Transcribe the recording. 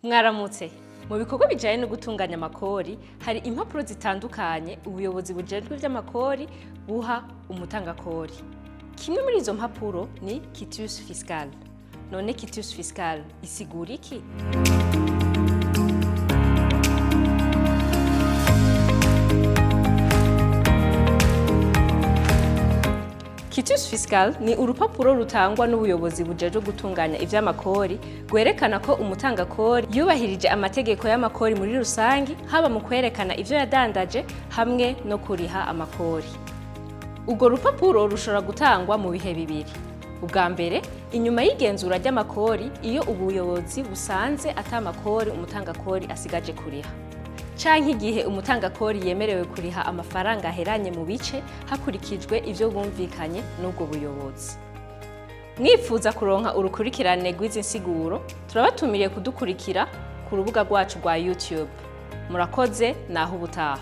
Mwaramutse. Mu bikorwa bijanye no gutunganya amakori, hari impapuro zitandukanye ubuyobozi bujejwe vy'amakori buha umutangakori. Kimwe muri izo mpapuro ni Quitus Fiscal. None Quitus Fiscal insiguro iki? Quitus Fiscal ni urupapuro rutangwa n'ubuyobozi bujejwe gutunganya ivy'amakori gwerekana ko umutangakori yubahirije amategeko y'amakori muri rusangi, haba mu kwerekana ivyo yadandaje hamwe no kuriha amakori. Urwo rupapuro rushobora gutangwa mu bihe bibiri. Ubwa mbere, inyuma y'igenzura ry'amakori iyo ubuyobozi busanze ata makori umutangakori asigaje kuriha. Canke igihe umutangakori yemerewe kuriha amafaranga aheranye mu bice hakurikijwe ivyo bumvikanye n'ubwo buyobozi. Mwifuza kuronka urukurikirane rw'izi nsiguro, turabatumiriye kudukurikira ku rubuga rwacu rwa YouTube. Murakoze naho ubutaha.